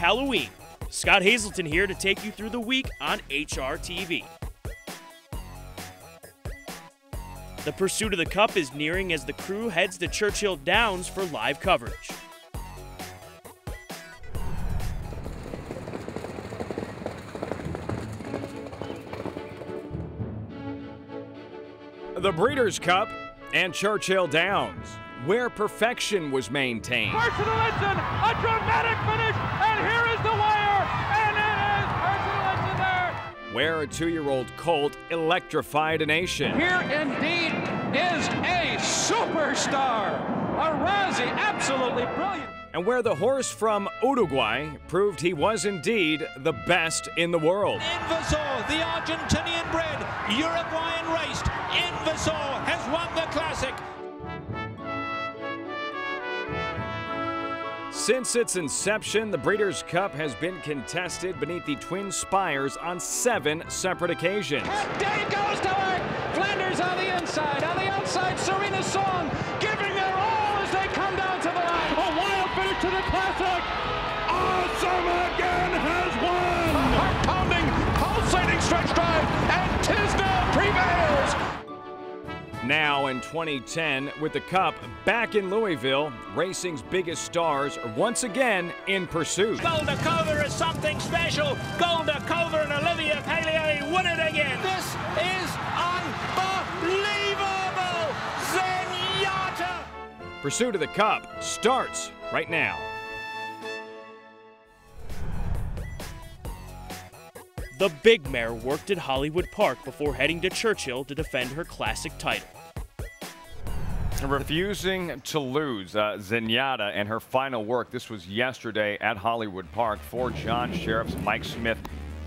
Halloween. Scott Hazelton here to take you through the week on HRTV. The pursuit of the Cup is nearing as the crew heads to Churchill Downs for live coverage. The Breeders' Cup and Churchill Downs, where perfection was maintained. Personal Ensign, a dramatic finish, and here is the wire, and it is Personal Ensign there. Where a 2-year-old colt electrified a nation. Here indeed is a superstar, a Razzie, absolutely brilliant. And where the horse from Uruguay proved he was indeed the best in the world. Invasor, the Argentinian bred, Uruguayan raced. Invasor has won the Classic. Since its inception, the Breeders' Cup has been contested beneath the Twin Spires on 7 separate occasions. And Day goes to work. Flanders on the inside. On the outside, Serena Song giving their all as they come down to the line. A wild finish to the Classic. Awesome again has won. A heart-pounding, pulsating stretch drive, and Tisdale prevails. Now in 2010, with the Cup back in Louisville, racing's biggest stars are once again in pursuit. Golda Cover is something special. Golda Cover and Olivia Pallier win it again. This is unbelievable. Zenyatta. Pursuit of the Cup starts right now. The big mare worked at Hollywood Park before heading to Churchill to defend her Classic title. Refusing to lose, Zenyatta and her final work. This was yesterday at Hollywood Park for John Sheriff's Mike Smith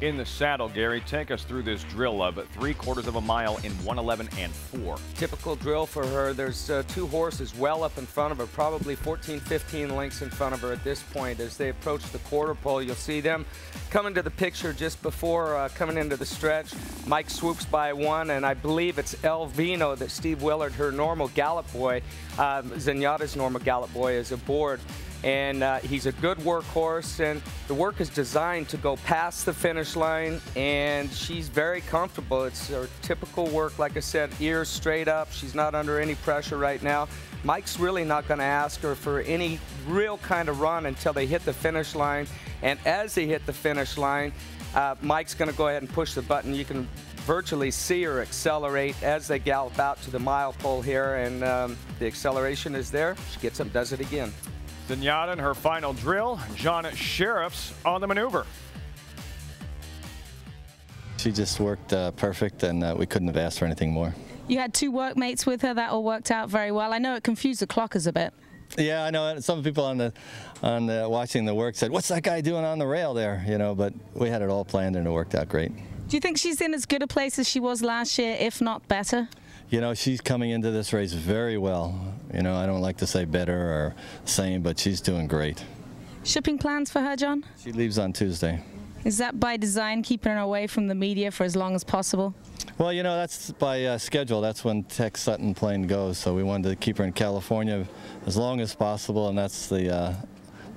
in the saddle. Gary, take us through this drill of 3/4 of a mile in 1:11 and 4. Typical drill for her. There's 2 horses well up in front of her, probably 14, 15 lengths in front of her at this point. As they approach the quarter pole, you'll see them come into the picture just before coming into the stretch. Mike swoops by one, and I believe it's El Vino that Steve Willard, her normal gallop boy, Zenyatta's normal gallop boy, is aboard. And he's a good workhorse, and the work is designed to go past the finish line, and she's very comfortable. It's her typical work, like I said, ears straight up. She's not under any pressure right now. Mike's really not going to ask her for any real kind of run until they hit the finish line, and as they hit the finish line, Mike's going to go ahead and push the button. You can virtually see her accelerate as they gallop out to the mile pole here, and the acceleration is there. She gets up, does it again. Zenyatta in her final drill. John Sheriff's on the maneuver. She just worked perfect, and we couldn't have asked for anything more. You had 2 workmates with her. That all worked out very well. I know it confused the clockers a bit. Yeah, I know. Some people on the watching the work said, "What's that guy doing on the rail there?" You know, but we had it all planned, and it worked out great. Do you think she's in as good a place as she was last year, if not better? You know, she's coming into this race very well. You know, I don't like to say better or same, but she's doing great. Shipping plans for her, John? She leaves on Tuesday. Is that by design, keeping her away from the media for as long as possible? Well, you know, that's by schedule. That's when Tex Sutton plane goes, so we wanted to keep her in California as long as possible, and that's the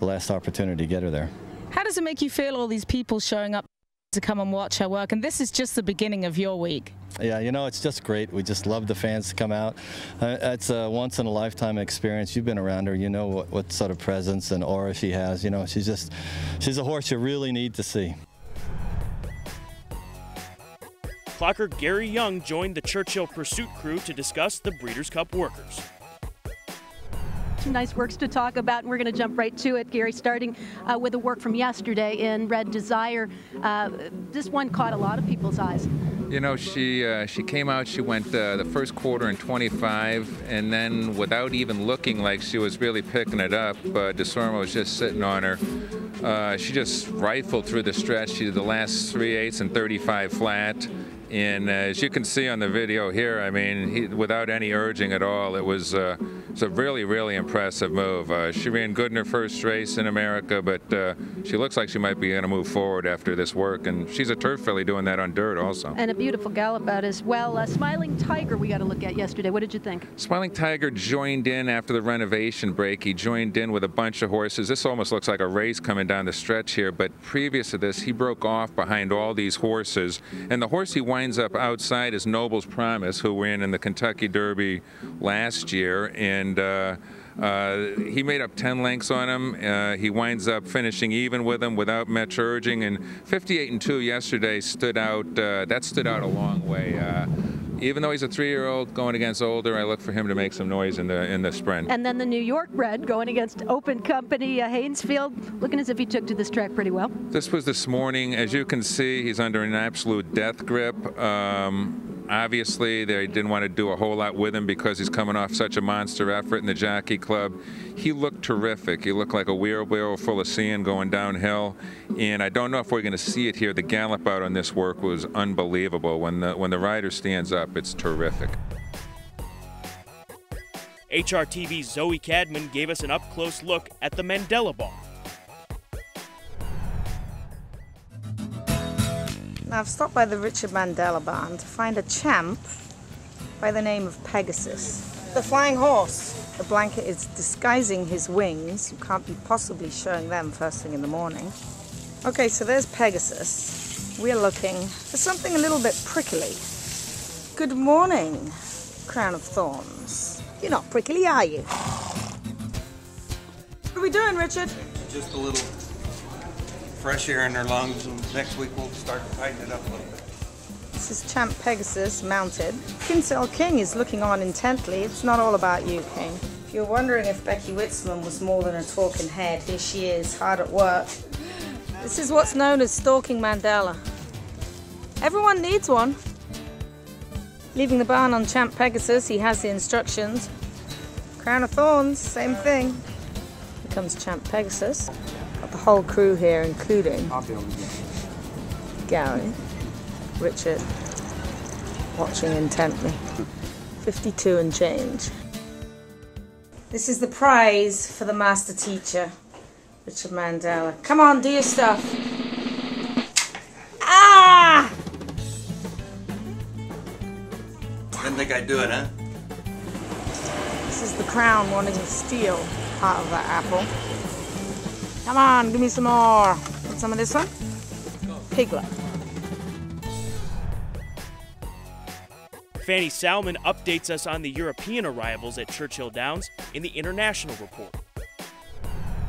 last opportunity to get her there. How does it make you feel, all these people showing up to come and watch her work? And this is just the beginning of your week. Yeah, you know, it's just great. We just love the fans to come out. It's a once-in-a-lifetime experience. You've been around her. You know what sort of presence and aura she has. You know, she's a horse you really need to see. Clocker Gary Young joined the Churchill Pursuit crew to discuss the Breeders' Cup workers. Some nice works to talk about, and we're going to jump right to it, Gary, starting with the work from yesterday in Red Desire. This one caught a lot of people's eyes. You know, she came out, she went the first quarter in 25, and then without even looking like she was really picking it up, DeSorma was just sitting on her. She just rifled through the stretch. She did the last 3/8 and 35 flat. And as you can see on the video here, I mean, without any urging at all, it was it's a really, really impressive move. She ran good in her first race in America, but she looks like she might be going to move forward after this work, and she's a turf filly doing that on dirt also. And a beautiful gallop out as well. Smiling Tiger we got to look at yesterday. What did you think? Smiling Tiger joined in after the renovation break. He joined in with a bunch of horses. This almost looks like a race coming down the stretch here, but previous to this, he broke off behind all these horses. And the horse he winds up outside is Noble's Promise, who ran in the Kentucky Derby last year. And he made up 10 lengths on him. He winds up finishing even with him without much urging. And 58-2 yesterday stood out. That stood out a long way. Even though he's a 3-year-old going against older, I look for him to make some noise in the sprint. And then the New York bred going against Open Company, Haynesfield, looking as if he took to this track pretty well. This was this morning. As you can see, he's under an absolute death grip. Obviously, they didn't want to do a whole lot with him because he's coming off such a monster effort in the Jockey Club. He looked terrific. He looked like a wheelbarrow full of sand going downhill. And I don't know if we're going to see it here. The gallop out on this work was unbelievable. When the rider stands up, it's terrific. HRTV's Zoe Cadman gave us an up-close look at the Mandela Ball. Now I've stopped by the Richard Mandela barn to find a champ by the name of Pegasus. The flying horse. The blanket is disguising his wings. You can't be possibly showing them first thing in the morning. Okay, so there's Pegasus. We're looking for something a little bit prickly. Good morning, Crown of Thorns. You're not prickly, are you? What are we doing, Richard? Just a little fresh air in their lungs, and next week we'll start to tighten it up a little bit. This is Champ Pegasus mounted. Kinsale King is looking on intently. It's not all about you, King. If you're wondering if Becky Witzman was more than a talking head, here she is, hard at work. This is what's known as stalking Mandela. Everyone needs one. Leaving the barn on Champ Pegasus, he has the instructions. Crown of Thorns, same thing. Here comes Champ Pegasus. Got the whole crew here, including Gary, Richard, watching intently. 52 and change. This is the prize for the master teacher, Richard Mandela. Come on, do your stuff. Ah! Didn't think I'd do it, huh? This is the crown wanting to steal part of that apple. Come on, give me some more. Want some of this one? Piglet. Fanny Salmon updates us on the European arrivals at Churchill Downs in the International Report.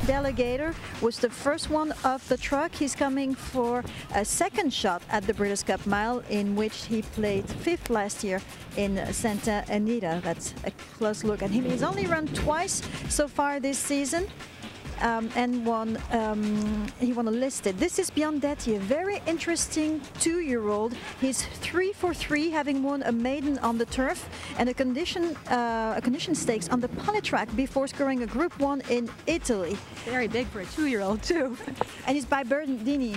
Delegator was the first one off the truck. He's coming for a second shot at the British Cup Mile, in which he played 5th last year in Santa Anita. That's a close look at him. He's only run twice so far this season. And he won a listed. This is Biondetti, a very interesting 2-year-old. He's 3 for 3, having won a maiden on the turf and a condition stakes on the polytrack before scoring a Group 1 in Italy. Very big for a 2-year-old too. And he's by Bernardini,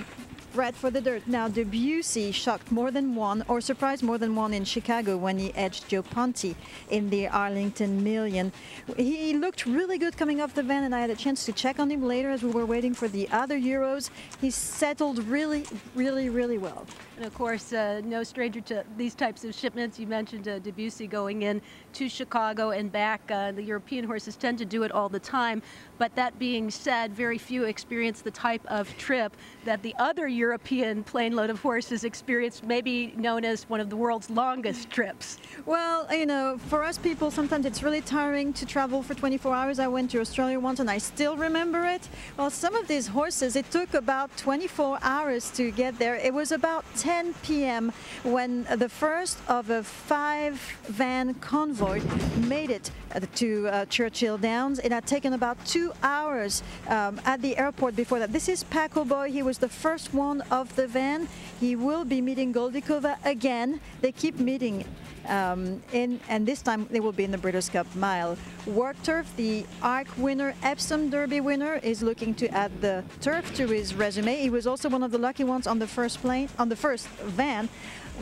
bred for the dirt. Now, Debussy shocked more than one, or surprised more than one in Chicago when he edged Joe Ponti in the Arlington Million. He looked really good coming off the van, and I had a chance to check on him later as we were waiting for the other Euros. He settled really, really, really well. And of course, no stranger to these types of shipments. You mentioned Debussy going in to Chicago and back. The European horses tend to do it all the time. But that being said, very few experience the type of trip that the other European plane load of horses experienced, maybe known as one of the world's longest trips. Well, you know, for us people, sometimes it's really tiring to travel for 24 hours. I went to Australia once and I still remember it. Well, some of these horses, it took about 24 hours to get there. It was about 10 p.m. when the first of a 5-van convoy made it to Churchill Downs. It had taken about 2 hours at the airport before that. This is Paco Boy. He was the first one of the van. He will be meeting Goldikova again. They keep meeting and this time they will be in the British Cup Mile. Work Turf, the ARC winner, Epsom Derby winner, is looking to add the turf to his resume. He was also one of the lucky ones on the first plane, on the first van.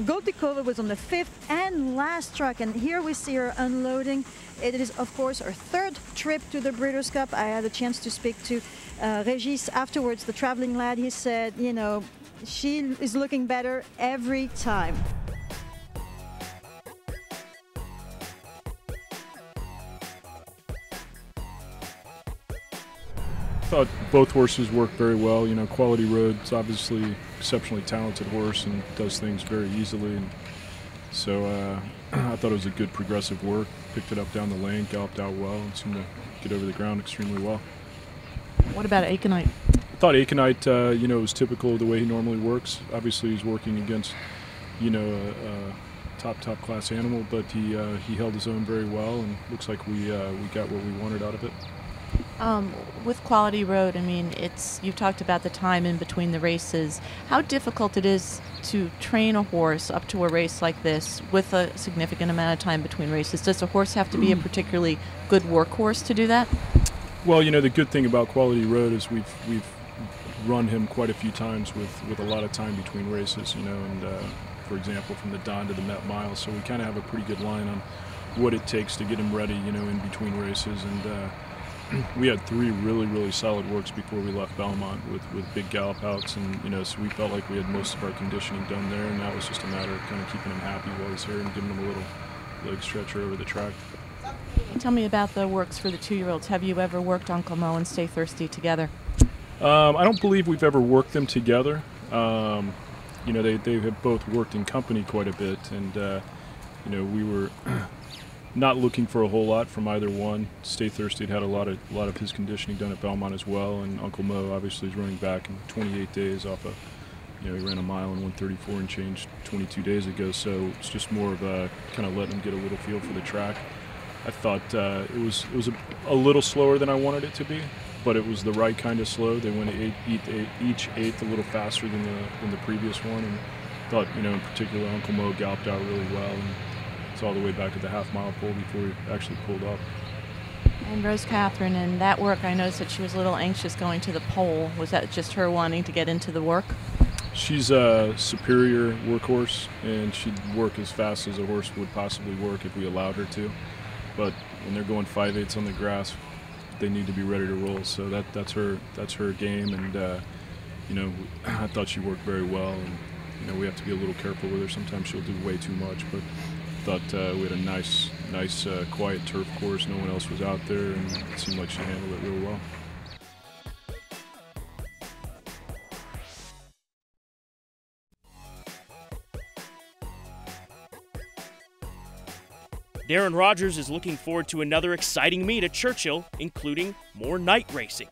Goldikova was on the 5th and last truck, and here we see her unloading. It is, of course, her 3rd trip to the Breeders' Cup. I had a chance to speak to Regis afterwards, the traveling lad. He said, you know, she is looking better every time. I thought both horses worked very well. You know, Quality Road's obviously exceptionally talented horse and does things very easily. And so I thought it was a good progressive work. Picked it up down the lane, galloped out well, and seemed to get over the ground extremely well. What about Aconite? I thought Aconite, you know, was typical of the way he normally works. Obviously, he's working against, you know, a top class animal, but he held his own very well, and looks like we got what we wanted out of it. With Quality Road, I mean, you've talked about the time in between the races. How difficult it is to train a horse up to a race like this with a significant amount of time between races? Does a horse have to be a particularly good workhorse to do that? Well, you know, the good thing about Quality Road is we've run him quite a few times with a lot of time between races, you know, and for example, from the Don to the Met Mile, so we kind of have a pretty good line on what it takes to get him ready, you know, in between races. And we had 3 really solid works before we left Belmont with big gallop outs, and you know, so we felt like we had most of our conditioning done there, and that was just a matter of kind of keeping him happy while he's here and giving him a little leg stretcher over the track. Tell me about the works for the 2-year-olds. Have you ever worked Uncle Mo and Stay Thirsty together? I don't believe we've ever worked them together. You know, they have both worked in company quite a bit, and you know, we were not looking for a whole lot from either one. Stay Thirsty had a lot of his conditioning done at Belmont as well, and Uncle Mo obviously is running back in 28 days off of, you know, he ran a mile in 1:34 and changed 22 days ago, so it's just more of a kind of letting him get a little feel for the track. I thought it was a little slower than I wanted it to be, but it was the right kind of slow. They went each eighth a little faster than the previous one, and thought, you know, in particular Uncle Mo galloped out really well, and it's all the way back at the half-mile pole before he actually pulled up. And Rose Catherine, in that work, I noticed that she was a little anxious going to the pole. Was that just her wanting to get into the work? She's a superior workhorse, and she'd work as fast as a horse would possibly work if we allowed her to. But when they're going 5/8 on the grass, they need to be ready to roll. So that's her game, and you know, I thought she worked very well. And you know, we have to be a little careful with her. Sometimes she'll do way too much, but thought we had a nice quiet turf course. No one else was out there, and it seemed like she handled it real well. Darren Rogers is looking forward to another exciting meet at Churchill, including more night racing.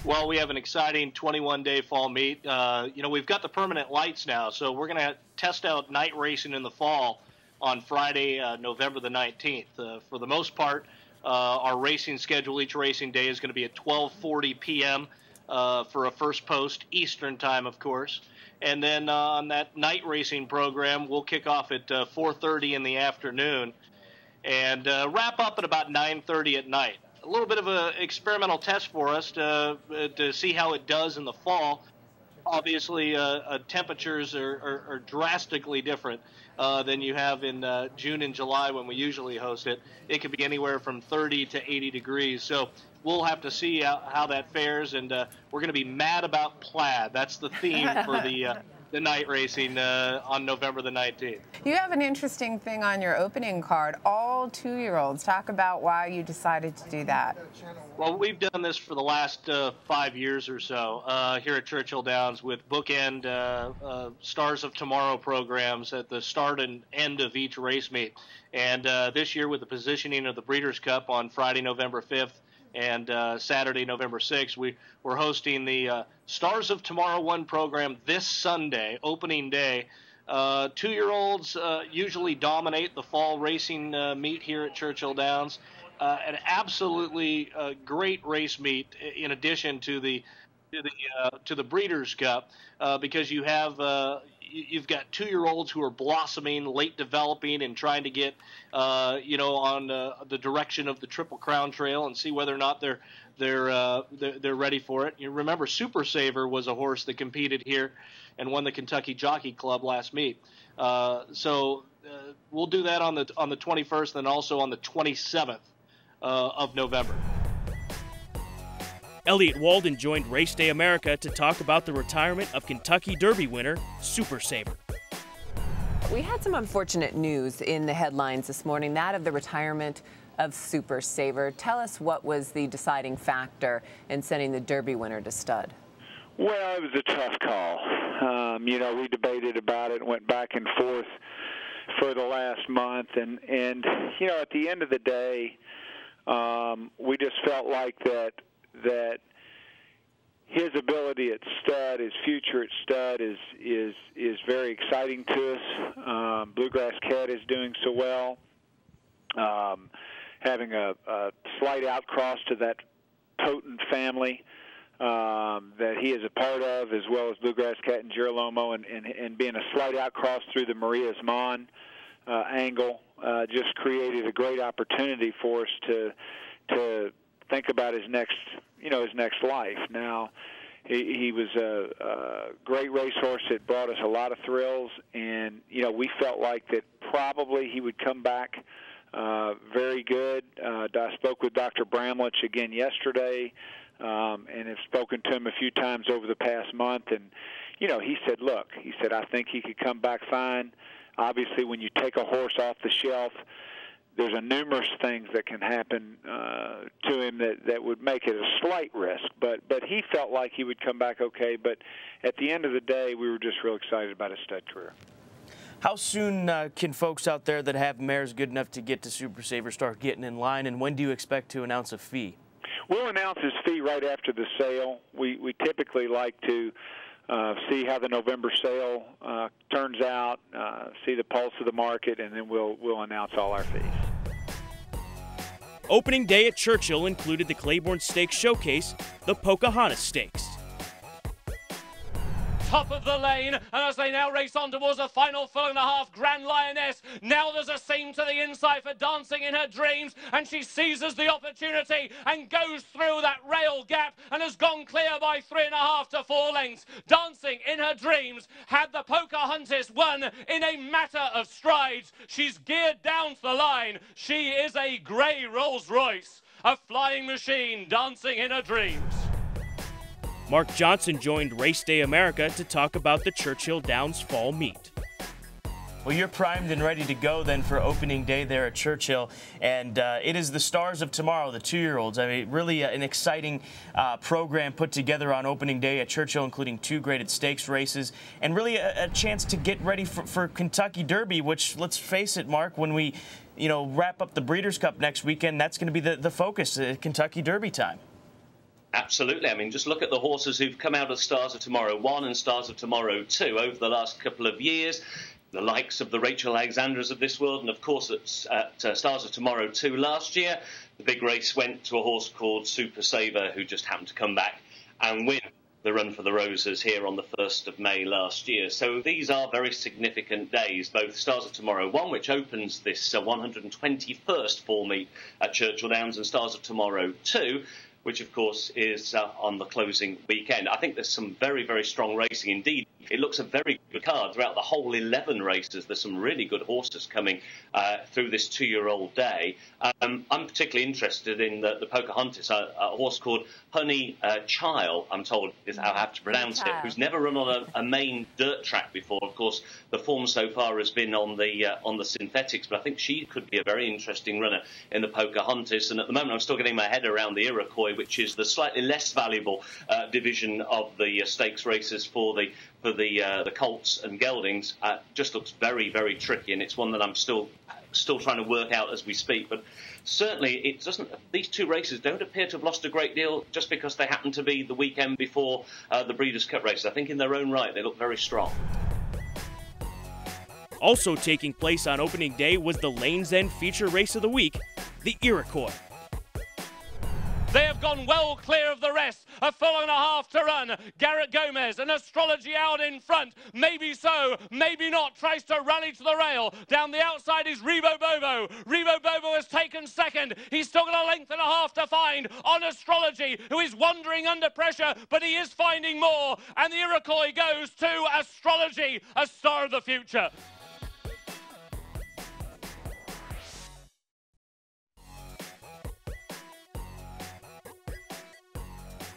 Well, we have an exciting 21-day fall meet. You know, we've got the permanent lights now, so we're going to test out night racing in the fall on Friday, November the 19th. For the most part, our racing schedule each racing day is going to be at 12:40 p.m. For a first post, Eastern time, of course. And then on that night racing program, we'll kick off at 4:30 in the afternoon and wrap up at about 9:30 at night. A little bit of an experimental test for us to see how it does in the fall. Obviously, temperatures are drastically different than you have in June and July when we usually host it. It could be anywhere from 30 to 80 degrees. So we'll have to see how that fares, and we're going to be mad about plaid. That's the theme for the night racing on November the 19th. You have an interesting thing on your opening card, all 2-year-olds. Talk about why you decided to do that. Well, we've done this for the last 5 years or so here at Churchill Downs with bookend Stars of Tomorrow programs at the start and end of each race meet. And this year, with the positioning of the Breeders' Cup on Friday, November 5th, and Saturday, November 6th, we're hosting the Stars of Tomorrow 1 program this Sunday, opening day. 2-year-olds usually dominate the fall racing meet here at Churchill Downs. An absolutely great race meet in addition to the Breeders' Cup because you have you've got 2-year-olds who are blossoming, late developing, and trying to get, on the direction of the Triple Crown Trail and see whether or not they're ready for it. You remember, Super Saver was a horse that competed here and won the Kentucky Jockey Club last meet. So we'll do that on the 21st, and also on the 27th of November. Elliott Walden joined Race Day America to talk about the retirement of Kentucky Derby winner Super Saver. We had some unfortunate news in the headlines this morning, that of the retirement of Super Saver. Tell us what was the deciding factor in sending the Derby winner to stud. Well, it was a tough call. We debated about it and went back and forth for the last month. And at the end of the day, we just felt like that his ability at stud, his future at stud is very exciting to us. Bluegrass Cat is doing so well. Having a slight outcross to that potent family that he is a part of, as well as Bluegrass Cat and Girolamo, and being a slight outcross through the Maria's Mon angle, just created a great opportunity for us to think about his next life. Now, he was a great racehorse that brought us a lot of thrills, and we felt like that probably he would come back very good. I spoke with Dr. Bramlett again yesterday, and have spoken to him a few times over the past month, and he said, look, I think he could come back fine. Obviously, when you take a horse off the shelf, there's a numerous things that can happen to him that would make it a slight risk. But he felt like he would come back okay. But at the end of the day, we were just real excited about his stud career. How soon can folks out there that have mares good enough to get to Super Saver start getting in line, and when do you expect to announce a fee? We'll announce his fee right after the sale. We typically like to see how the November sale turns out, see the pulse of the market, and then we'll announce all our fees. Opening day at Churchill included the Claiborne Stakes Showcase, the Pocahontas Stakes. Top of the lane, and as they now race on towards the final 4.5, Grand Lioness. Now there's a seam to the inside for Dancing in Her Dreams, and she seizes the opportunity and goes through that rail gap and has gone clear by 3.5 to 4 lengths. Dancing in Her Dreams had the Pocahontas won in a matter of strides. She's geared down to the line. She is a grey Rolls Royce, a flying machine, Dancing in Her Dreams. Mark Johnson joined Race Day America to talk about the Churchill Downs Fall Meet. Well, you're primed and ready to go then for opening day there at Churchill, and it is the stars of tomorrow, the 2-year-olds. I mean, really an exciting program put together on opening day at Churchill, including 2 graded stakes races, and really a chance to get ready for Kentucky Derby, which, let's face it, Mark, when we wrap up the Breeders' Cup next weekend, that's going to be the focus, Kentucky Derby time. Absolutely. I mean, just look at the horses who've come out of Stars of Tomorrow 1 and Stars of Tomorrow 2 over the last couple of years. The likes of the Rachel Alexandras of this world, and of course at Stars of Tomorrow 2 last year, the big race went to a horse called Super Saver, who just happened to come back and win the Run for the Roses here on the 1st of May last year. So these are very significant days, both Stars of Tomorrow 1, which opens this 121st fall meet at Churchill Downs, and Stars of Tomorrow 2, which, of course, is on the closing weekend. I think there's some very, very strong racing indeed. It looks a very good card throughout the whole 11 races. There's some really good horses coming through this 2-year-old day. I'm particularly interested in the Pocahontas, a horse called Honey Child, I'm told is how I have to pronounce it, who's never run on a main dirt track before. Of course, the form so far has been on the synthetics, but I think she could be a very interesting runner in the Pocahontas. And at the moment, I'm still getting my head around the Iroquois, which is the slightly less valuable division of the stakes races for the colts and geldings. Just looks very, very tricky, and it's one that I'm still trying to work out as we speak. But certainly, it doesn't. These 2 races don't appear to have lost a great deal just because they happen to be the weekend before the Breeders' Cup races. I think in their own right, they look very strong. Also taking place on opening day was the Lane's End feature race of the week, the Iroquois. They have gone well clear of the rest. A furlong and a half to run. Garrett Gomez, an Astrology out in front. Maybe so, maybe not. Tries to rally to the rail. Down the outside is Rebo Bobo. Rebo Bobo has taken second. He's still got a length and a half to find on Astrology, who is wandering under pressure, but he is finding more. And the Iroquois goes to Astrology, a star of the future.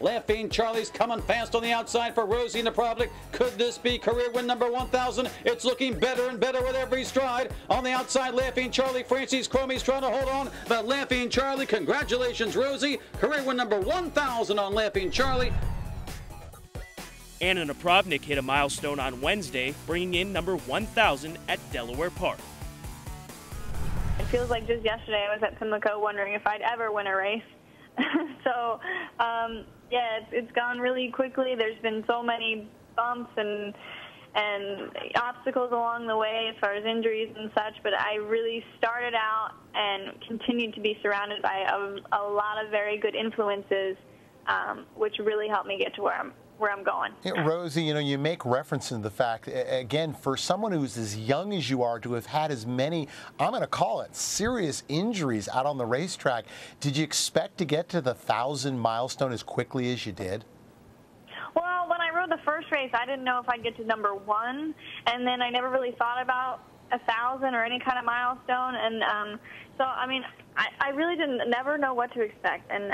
Laughing Charlie's coming fast on the outside for Rosie and the Provident. Could this be career win number 1,000? It's looking better and better with every stride. On the outside, Laughing Charlie. Francis Cromie's trying to hold on, but Laughing Charlie, congratulations, Rosie. Career win number 1,000 on Laughing Charlie. Anna Napravnik hit a milestone on Wednesday, bringing in number 1,000 at Delaware Park. It feels like just yesterday I was at Pimlico wondering if I'd ever win a race. So, yeah, it's gone really quickly. There's been so many bumps and obstacles along the way as far as injuries and such, but I really started out and continued to be surrounded by a lot of very good influences, which really helped me get to where I'm going. Yeah, Rosie, you know, you make reference to the fact, again, for someone who's as young as you are to have had as many, I'm going to call it, serious injuries out on the racetrack. Did you expect to get to the 1,000 milestone as quickly as you did? Well, when I rode the first race, I didn't know if I'd get to number 1, and then I never really thought about 1,000 or any kind of milestone, and so, I mean, I really never know what to expect, and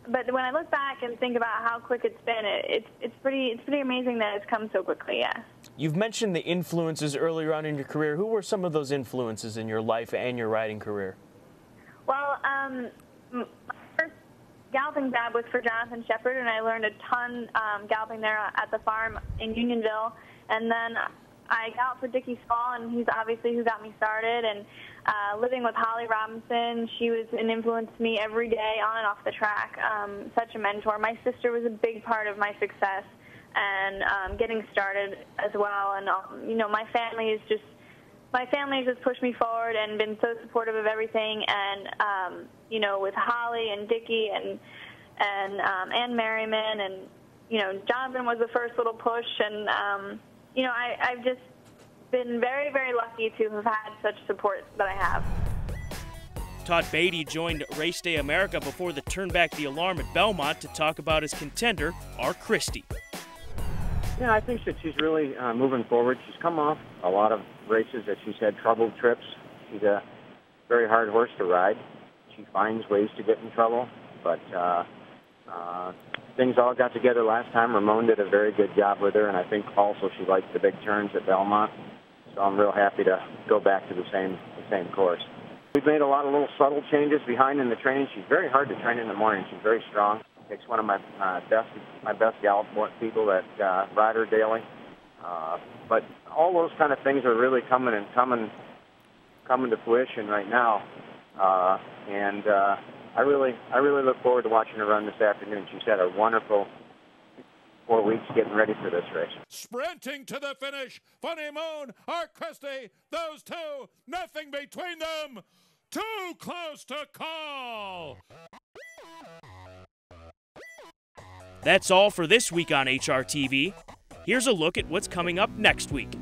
but when I look back and think about how quick it's been, it's pretty amazing that it's come so quickly. Yeah. You've mentioned the influences earlier on in your career. Who were some of those influences in your life and your riding career? Well, my first galloping job was for Jonathan Shepard, and I learned a ton galloping there at the farm in Unionville. And then I galloped for Dickie Small, and he's obviously who got me started. And living with Holly Robinson, she was an influence to me every day on and off the track. Such a mentor. My sister was a big part of my success and getting started as well. And you know, my family has just pushed me forward and been so supportive of everything. And you know, with Holly and Dickie and Merriman, and you know, Jonathan was the first little push. And you know, I've just been very, very lucky to have had such support that I have. Todd Beatty joined Race Day America before the Turn Back the Alarm at Belmont to talk about his contender, R. Christie. Yeah, I think that she's really moving forward. She's come off a lot of races that she's had troubled trips. She's a very hard horse to ride. She finds ways to get in trouble, but things all got together last time. Ramon did a very good job with her, and I think also she likes the big turns at Belmont. So I'm real happy to go back to the same course. We've made a lot of little subtle changes behind in the training. She's very hard to train in the morning. She's very strong. Takes one of my best gallop people that ride her daily. But all those kind of things are really coming to fruition right now. I really look forward to watching her run this afternoon. She's had a wonderful 4 weeks getting ready for this race. Sprinting to the finish, Funny Moon, R. Christie, those two, nothing between them, too close to call. That's all for this week on HRTV. Here's a look at what's coming up next week.